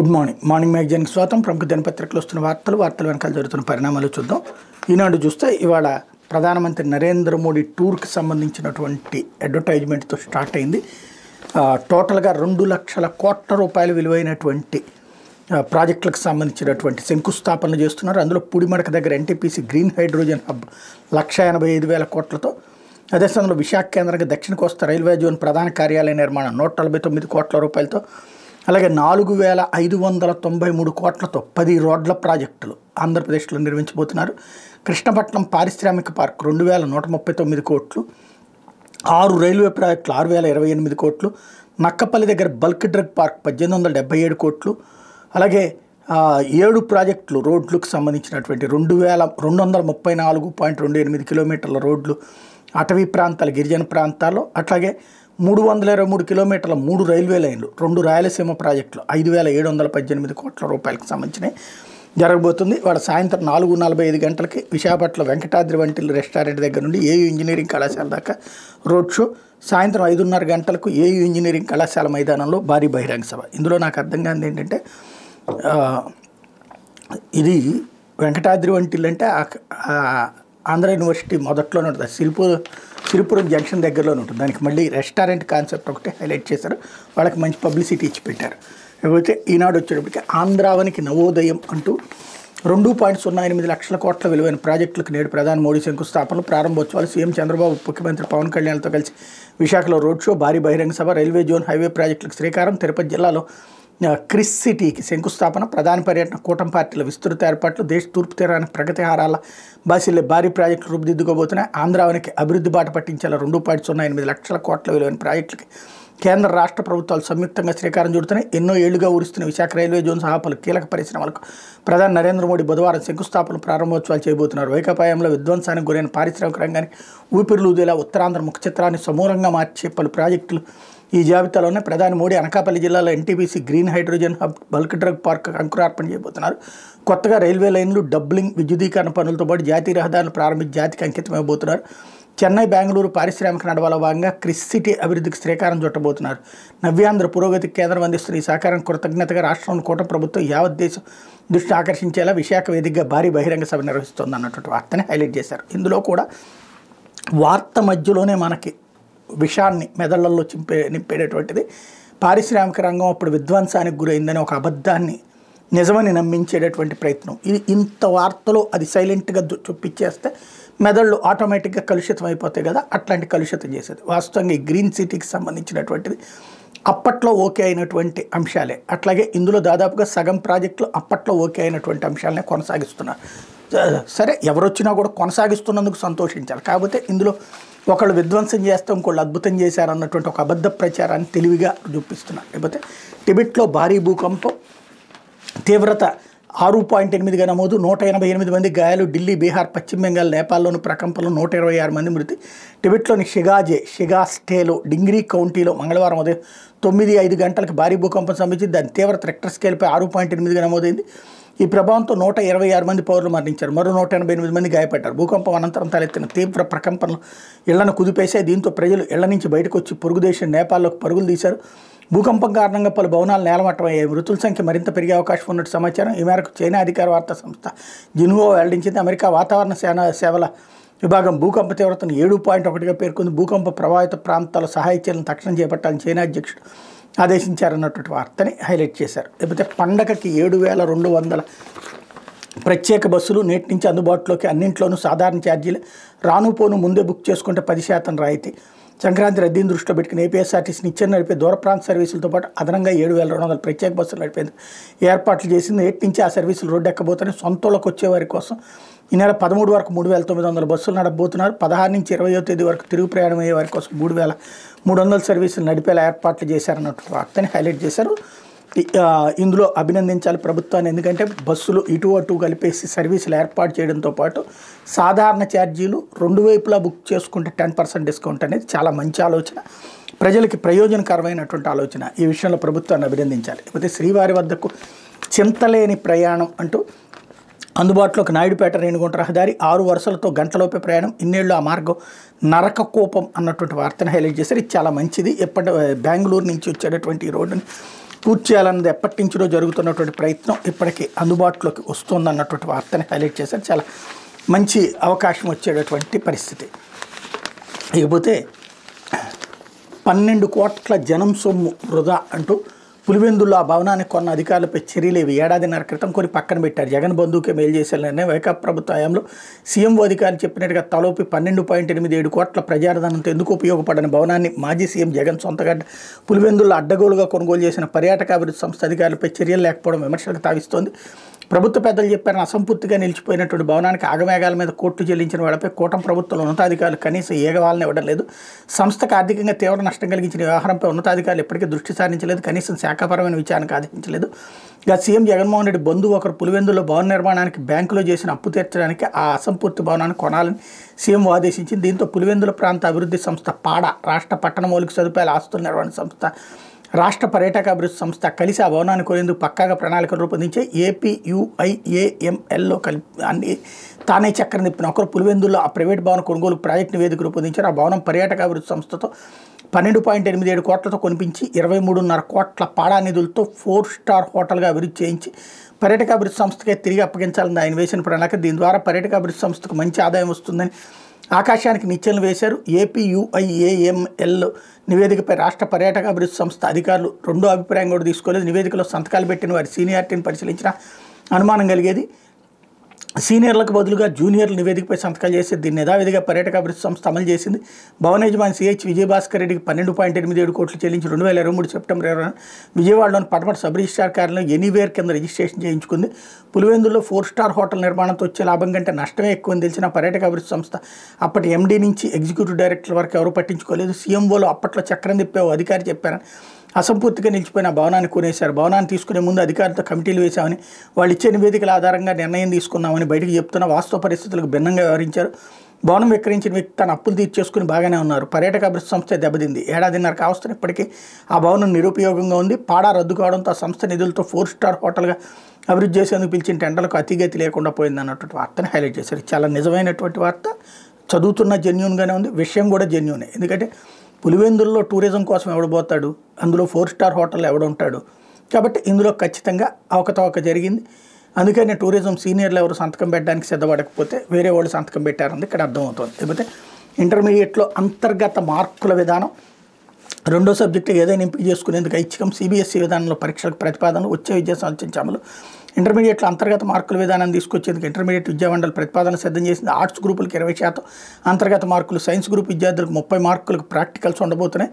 Good morning. Morning మ్యాగజైన్కి స్వాగతం. ప్రముఖ దినపత్రికలు వస్తున్న వార్తలు వెనకాల జరుగుతున్న పరిణామాలు చూద్దాం. ఈనాడు చూస్తే ఇవాళ ప్రధానమంత్రి నరేంద్ర మోడీ టూర్కి సంబంధించినటువంటి అడ్వర్టైజ్మెంట్తో స్టార్ట్ అయింది. టోటల్గా 2 లక్షల కోట్ల రూపాయలు విలువైనటువంటి ప్రాజెక్టులకు సంబంధించినటువంటి శంకుస్థాపనలు చేస్తున్నారు. అందులో పుడిమడక దగ్గర ఎన్టీపీసీ గ్రీన్ హైడ్రోజన్ హబ్ 1,85,000 కోట్లతో, అదే సమయంలో విశాఖ కేంద్రంగా దక్షిణ కోస్తా రైల్వే జోన్ ప్రధాన కార్యాలయ నిర్మాణం 149 కోట్ల రూపాయలతో, అలాగే 4,593 కోట్లతో 10 రోడ్ల ప్రాజెక్టులు ఆంధ్రప్రదేశ్లో నిర్మించబోతున్నారు. కృష్ణపట్నం పారిశ్రామిక పార్క్ 2,139 కోట్లు, 6 రైల్వే ప్రాజెక్టులు 6,028 కోట్లు, నక్కపల్లి దగ్గర బల్క్ డ్రగ్ పార్క్ 1,877 కోట్లు, అలాగే 7 ప్రాజెక్టులు రోడ్లకు సంబంధించినటువంటి 2,234.28 కిలోమీటర్ల రోడ్లు అటవీ ప్రాంతాలు గిరిజన ప్రాంతాల్లో, అట్లాగే 323 కిలోమీటర్ల 3 రైల్వే లైన్లు, 2 రాయలసీమ ప్రాజెక్టులు 5,718 కోట్ల రూపాయలకు సంబంధించినవి జరగబోతుంది. వాళ్ళ సాయంత్రం 4:45 గంటలకి విశాఖపట్నం వెంకటాద్రి వంటిల్ రెస్టారెంట్ దగ్గర నుండి ఏయూ ఇంజనీరింగ్ కళాశాల దాకా రోడ్ షో, సాయంత్రం 5:30 గంటలకు ఏయూ ఇంజనీరింగ్ కళాశాల మైదానంలో భారీ బహిరంగ సభ. ఇందులో నాకు అర్థం కానిది ఏంటంటే, ఇది వెంకటాద్రి వంటిల్ అంటే ఆంధ్ర యూనివర్సిటీ మొదట్లోనే ఉంటుంది, సిరిపురం జంక్షన్ దగ్గరలోనే ఉంటుంది. దానికి మళ్ళీ రెస్టారెంట్ కాన్సెప్ట్ ఒకటి హైలైట్ చేశారు, వాళ్ళకి మంచి పబ్లిసిటీ ఇచ్చి పెట్టారు. లేకపోతే ఈనాడు వచ్చేటప్పటికి ఆంధ్రావనికి నవోదయం అంటూ 2.08 లక్షల కోట్ల విలువైన ప్రాజెక్టులకు నేడు ప్రధాని మోడీ శంకుస్థాపనలు, ప్రారంభోత్సవాలు, సీఎం చంద్రబాబు ముఖ్యమంత్రి పవన్ కళ్యాణ్తో కలిసి విశాఖలో రోడ్ షో, భారీ బహిరంగ సభ, రైల్వే జోన్ హైవే ప్రాజెక్టులకు శ్రీకారం, తిరుపతి జిల్లాలో క్రిస్ సిటీకి శంకుస్థాపన, ప్రధాని పర్యటన, కూటమి పార్టీల విస్తృత ఏర్పాట్లు, దేశ తూర్పు తీరానికి ప్రగతి హారాల బాసిల్లే భారీ ప్రాజెక్టులు రూపుదిద్దుకోబోతున్నాయి. ఆంధ్రావనికి అభివృద్ధి బాట పట్టించేలా 2.08 లక్షల కోట్ల విలువైన ప్రాజెక్టులకి కేంద్ర రాష్ట్ర ప్రభుత్వాలు సంయుక్తంగా శ్రీకారం చుడుతున్నాయి. ఎన్నో ఏళ్లుగా ఊరుస్తున్న విశాఖ రైల్వే జోన్ సహా పలు కీలక పరిశ్రమలకు ప్రధాని నరేంద్ర మోడీ బుధవారం శంకుస్థాపన ప్రారంభోత్సవాలు చేయబోతున్నారు. వైకాపాయంలో విధ్వంసానికి గురైన పారిశ్రామిక రంగానికి ఊపిరిలూదేలా ఉత్తరాంధ్ర ముఖ చిత్రాన్ని సమూలంగా మార్చే పలు ప్రాజెక్టులు ఈ జాబితాలోనే ప్రధాని మోడీ అనకాపల్లి జిల్లాలో NTPC green hydrogen hub, bulk drug park అంకురార్పణ చేయబోతున్నారు. కొత్తగా రైల్వే లైన్లు, డబ్లింగ్, విద్యుదీకరణ పనులతో పాటు జాతీయ రహదారులు ప్రారంభించి జాతికి అంకితమైపోతున్నారు. చెన్నై, బెంగళూరు పారిశ్రామిక నడవలో భాగంగా క్రిస్ సిటీ అభివృద్ధికి శ్రీకారం చుట్టబోతున్నారు. నవ్యాంధ్ర పురోగతికి కేంద్రం అందిస్తున్న ఈ సహకారం కృతజ్ఞతగా రాష్ట్రంలోని కూటమి ప్రభుత్వం యావత్ దేశం దృష్టిని ఆకర్షించేలా విశాఖ వేదికగా భారీ బహిరంగ సభ నిర్వహిస్తోంది అన్నటువంటి వార్తని హైలైట్ చేశారు. ఇందులో కూడా వార్త మధ్యలోనే మనకి విషాన్ని మెదళ్లలో నింపేటటువంటిది, పారిశ్రామిక రంగం అప్పుడు విధ్వంసానికి గురైందని ఒక అబద్ధాన్ని నిజమని నమ్మించేటటువంటి ప్రయత్నం. ఇది ఇంత వార్తలో అది సైలెంట్గా చూపించేస్తే మెదళ్ళు ఆటోమేటిక్గా కలుషితం అయిపోతాయి కదా, అట్లాంటి కలుషితం చేసేది. వాస్తవంగా ఈ గ్రీన్ సిటీకి సంబంధించినటువంటిది అప్పట్లో ఓకే అయినటువంటి అంశాలే. అట్లాగే ఇందులో దాదాపుగా సగం ప్రాజెక్టులు అప్పట్లో ఓకే అయినటువంటి అంశాలనే కొనసాగిస్తున్నారు. సరే, ఎవరొచ్చినా కూడా కొనసాగిస్తున్నందుకు సంతోషించాలి. కాకపోతే ఇందులో ఒకళ్ళు విధ్వంసం చేస్తే ఇంకోళ్ళు అద్భుతం చేశారన్నటువంటి ఒక అబద్ధ ప్రచారాన్ని తెలివిగా చూపిస్తున్నారు. లేకపోతే టిబెట్లో భారీ భూకంపం, తీవ్రత 6.8గా నమోదు, 188 మంది గాయాలు. ఢిల్లీ, బీహార్, పశ్చిమ బెంగాల్, నేపాల్లోని ప్రకంపనలో 126 మంది మృతి. టిబెట్లోని షిగాస్టేలో డింగ్రీ కౌంటీలో మంగళవారం ఉదయం 9:05 గంటలకు భారీ భూకంపం సంభవించింది. దాని తీవ్రత రెక్టర్ స్కేల్పై 6.8గా నమోదైంది. ఈ ప్రభావంతో 126 మంది పౌరులు మరణించారు, మరో 188 మంది గాయపడ్డారు. భూకంపం అనంతరం తలెత్తిన తీవ్ర ప్రకంపనలు ఇళ్లను కుదిపేశాయి. దీంతో ప్రజలు ఇళ్ల నుంచి బయటకు వచ్చి పొరుగు దేశం నేపాల్లోకి పరుగులు తీశారు. భూకంపం కారణంగా పలు భవనాలు నేలమట్టమయ్యాయి. మృతుల సంఖ్య మరింత పెరిగే అవకాశం ఉన్నట్టు సమాచారం. ఈ మేరకు చైనా అధికార వార్తా సంస్థ జిన్హువా వెల్లడించింది. అమెరికా వాతావరణ సేవల విభాగం భూకంప తీవ్రతను 7.1గా పేర్కొంది. భూకంప ప్రభావిత ప్రాంతాల సహాయ చర్యలను తక్షణం చేపట్టాలని చైనా అధ్యక్షుడు ఆదేశించారన్నటువంటి వార్తని హైలైట్ చేశారు. లేకపోతే పండగకి 7,200 ప్రత్యేక బస్సులు నేటి నుంచి అందుబాటులోకి, అన్నింట్లోనూ సాధారణ ఛార్జీలు, రాను పోను ముందే బుక్ చేసుకుంటే 10% రాయితీ. సంక్రాంతి రద్దీని దృష్టిలో పెట్టుకుని ఏపీఎస్ఆర్టీసీ నిత్యం నడిపే దూర ప్రాంత సర్వీసులతో పాటు అదనంగా 7,200 ప్రత్యేక బస్సులు నడిపేందుకు ఏర్పాట్లు చేసింది. నేటి నుంచి ఆ సర్వీసులు రోడ్డు ఎక్కబోతున్నాయి. సొంతలోకి వచ్చేవారి కోసం ఈ నెల 13 వరకు 3,900 బస్సులు నడపబోతున్నారు. 16 నుంచి 20వ తేదీ వరకు తిరుగు ప్రయాణం అయ్యే వారి కోసం 3,300 సర్వీసులు నడిపేలా ఏర్పాట్లు చేశారన్నట్టు వార్తని హైలైట్ చేశారు. ఇందులో అభినందించాలి ప్రభుత్వాన్ని, ఎందుకంటే బస్సులు ఇటు అటు కలిపేసి సర్వీసులు ఏర్పాటు చేయడంతో పాటు సాధారణ ఛార్జీలు 2 వైపులా బుక్ చేసుకుంటే 10% డిస్కౌంట్ అనేది చాలా మంచి ఆలోచన, ప్రజలకి ప్రయోజనకరమైనటువంటి ఆలోచన. ఈ విషయంలో ప్రభుత్వాన్ని అభినందించాలి. లేకపోతే శ్రీవారి వద్దకు చింతలేని ప్రయాణం అంటూ అందుబాటులోకి నాయుడుపేట రేణిగుంట రహదారి 6 వరుసలతో గంటలోపే ప్రయాణం, ఇన్నేళ్ళు ఆ మార్గం నరకకోపం అన్నటువంటి వార్తను హైలైట్ చేశారు. ఇది చాలా మంచిది. బెంగళూరు నుంచి వచ్చేటటువంటి ఈ రోడ్డుని పూర్తి చేయాలన్నది ఎప్పటి నుంచో జరుగుతున్నటువంటి ప్రయత్నం ఇప్పటికీ అందుబాటులోకి వస్తుందన్నటువంటి వార్తని హైలైట్ చేశారు. చాలా మంచి అవకాశం వచ్చేటటువంటి పరిస్థితి. ఇకపోతే 12 కోట్ల జనం సొమ్ము వృధా అంటూ పులివెందుల్లో ఆ భవనాన్ని కొన్న అధికారులపై చర్యలేవి ఏడాదిన్నర క్రితం కొని పక్కన పెట్టారు. జగన్ బంధువుకే మేలు చేసే నిర్ణయం. వైకాపా ప్రభుత్వ హయాంలో సీఎంఓ అధికారులు చెప్పినట్టుగా తలోపి 12.87 కోట్ల ప్రజాధనంతో ఎందుకు ఉపయోగపడని భవనాన్ని మాజీ సీఎం జగన్ సొంతగడ్డ పులివెందుల్లో అడ్డగోలుగా కొనుగోలు చేసిన పర్యాటక అభివృద్ధి సంస్థ అధికారులపై చర్యలు లేకపోవడం విమర్శలకు తావిస్తోంది. ప్రభుత్వ పెద్దలు చెప్పారని అసంపూర్తిగా నిలిచిపోయినటువంటి భవనానికి ఆగమేఘాల మీద కోర్టు చెల్లించిన వాళ్ళపై కూటమి ప్రభుత్వంలో ఉన్నతాధికారులు కనీసం ఏగవాలని ఇవ్వడం లేదు. సంస్థకు ఆర్థికంగా తీవ్ర నష్టం కలిగించిన వ్యవహారంపై ఉన్నతాధికారులు ఎప్పటికీ దృష్టి సారించలేదు. కనీసం శాఖాపరమైన విచారణకు ఆదేశించలేదు. ఇక సీఎం జగన్మోహన్ రెడ్డి బంధువు ఒకరు పులివెందుల్లో భవన నిర్మాణానికి బ్యాంకులో చేసిన అప్పు తీర్చడానికి ఆ అసంపూర్తి భవనాన్ని కొనాలని సీఎం ఆదేశించింది. దీంతో పులివెందుల ప్రాంత అభివృద్ధి సంస్థ పాడా, రాష్ట్ర పట్టణ మౌలిక సదుపాయాల ఆస్తుల నిర్వహణ సంస్థ, రాష్ట్ర పర్యాటక అభివృద్ధి సంస్థ కలిసి ఆ భవనాన్ని కొనేందుకు పక్కాగా ప్రణాళికలు రూపొందించే ఏపీయుఐఏఎంఎల్లో కలిపి అన్ని తానే చక్రం తిప్పిన ఒకరు పులివెందుల్లో ఆ ప్రైవేట్ భవన కొనుగోలు ప్రాజెక్టు నివేదిక రూపొందించారు. ఆ భవనం పర్యాటక అభివృద్ధి సంస్థతో 12.87 కోట్లతో కొనిపించి 23.5 కోట్ల పాడా నిధులతో 4 స్టార్ హోటల్గా అభివృద్ధి చేయించి పర్యాటక అభివృద్ధి సంస్థకే తిరిగి అప్పగించాలని ఆయన వేసిన ప్రణాళిక. దీని ద్వారా పర్యాటక అభివృద్ధి సంస్థకు మంచి ఆదాయం వస్తుందని ఆకాశానికి నిచ్చెనలు వేశారు. ఏపీయుఐఏఎంఎల్ నివేదికపై రాష్ట్ర పర్యాటక అభివృద్ధి సంస్థ అధికారులు రెండో అభిప్రాయం కూడా తీసుకోలేదు. నివేదికలో సంతకాలు పెట్టిన వారి సీనియారిటీని పరిశీలించిన అనుమానం కలిగేది. సీనియర్లకు బదులుగా జూనియర్ల నివేదికపై సంతకాలు చేసి దీన్ని యథావిధిగా పర్యాటక అభివృద్ధి సంస్థ అమలు చేసింది. భవన యజమాని సిహెచ్ విజయభాస్కర్ రెడ్డికి 12.87 కోట్లు చెల్లించి 2023 సెప్టెంబర్ 20 విజయవాడలోని పటమట సబ్ రిజిస్ట్రార్ కార్యాలయంలో ఎనీవేర్ కింద రిజిస్ట్రేషన్ చేయించుకుంది. పులివెందుల్లో 4 స్టార్ హోటల్ నిర్మాణంతో వచ్చే లాభం కంటే నష్టమే ఎక్కువని తెలిసిన పర్యాటక అభివృద్ధి సంస్థ అప్పటి ఎండీ నుంచి ఎగ్జిక్యూటివ్ డైరెక్టర్ వరకు ఎవరు పట్టించుకోలేదు. సీఎంఓలో అప్పట్లో చక్రం తిప్పే ఓ అధికారి చెప్పారని అసంపూర్తిగా నిలిచిపోయిన భవనాన్ని కొనేశారు. భవనాన్ని తీసుకునే ముందు అధికారులతో కమిటీలు వేశామని, వాళ్ళు ఇచ్చే నివేదికల ఆధారంగా నిర్ణయం తీసుకున్నామని బయటకు చెప్తున్న వాస్తవ పరిస్థితులకు భిన్నంగా వ్యవహరించారు. భవనం విక్రయించిన వ్యక్తి తన అప్పులు తీర్చేసుకుని బాగానే ఉన్నారు. పర్యాటక అభివృద్ధి సంస్థ దెబ్బతింది. ఏడాదిన్నర కావస్తున్న ఇప్పటికీ ఆ భవనం నిరుపయోగంగా ఉంది. పాడా రద్దు కావడంతో ఆ సంస్థ నిధులతో 4 స్టార్ హోటల్గా అభివృద్ధి చేసేందుకు పిలిచిన టెండర్లకు అతిగతి లేకుండా పోయింది అన్నటువంటి వార్తను హైలైట్ చేశారు. చాలా నిజమైనటువంటి వార్త, చదువుతున్న జెన్యూన్గానే ఉంది, విషయం కూడా జెన్యూనే. ఎందుకంటే పులివెందుల్లో టూరిజం కోసం ఎవడబోతాడు, అందులో 4 స్టార్ హోటల్ ఎవడుంటాడు. కాబట్టి ఇందులో ఖచ్చితంగా అవకతవక జరిగింది. అందుకని టూరిజం సీనియర్లు ఎవరు సంతకం పెట్టడానికి సిద్ధపడకపోతే వేరే వాళ్ళు సంతకం పెట్టారని ఇక్కడ అర్థమవుతుంది. లేకపోతే ఇంటర్మీడియట్లో అంతర్గత మార్కుల విధానం రెండో సబ్జెక్టు ఏదైనా ఎంపిక చేసుకునేందుకు ఐచ్ఛికం, సిబిఎస్ఈ విధానంలో పరీక్షలకు ప్రతిపాదనలు, వచ్చే విద్యా సంవత్సరం అమలు. ఇంటర్మీడియట్లో అంతర్గత మార్కుల విధానాన్ని తీసుకొచ్చేందుకు ఇంటర్మీడియట్ విద్యామండలి ప్రతిపాదన సిద్ధం చేసింది. ఆర్ట్స్ గ్రూపులకు 20% అంతర్గత మార్కులు, సైన్స్ గ్రూప్ విద్యార్థులకు 30 మార్కులకు ప్రాక్టికల్స్ ఉండబోతున్నాయి.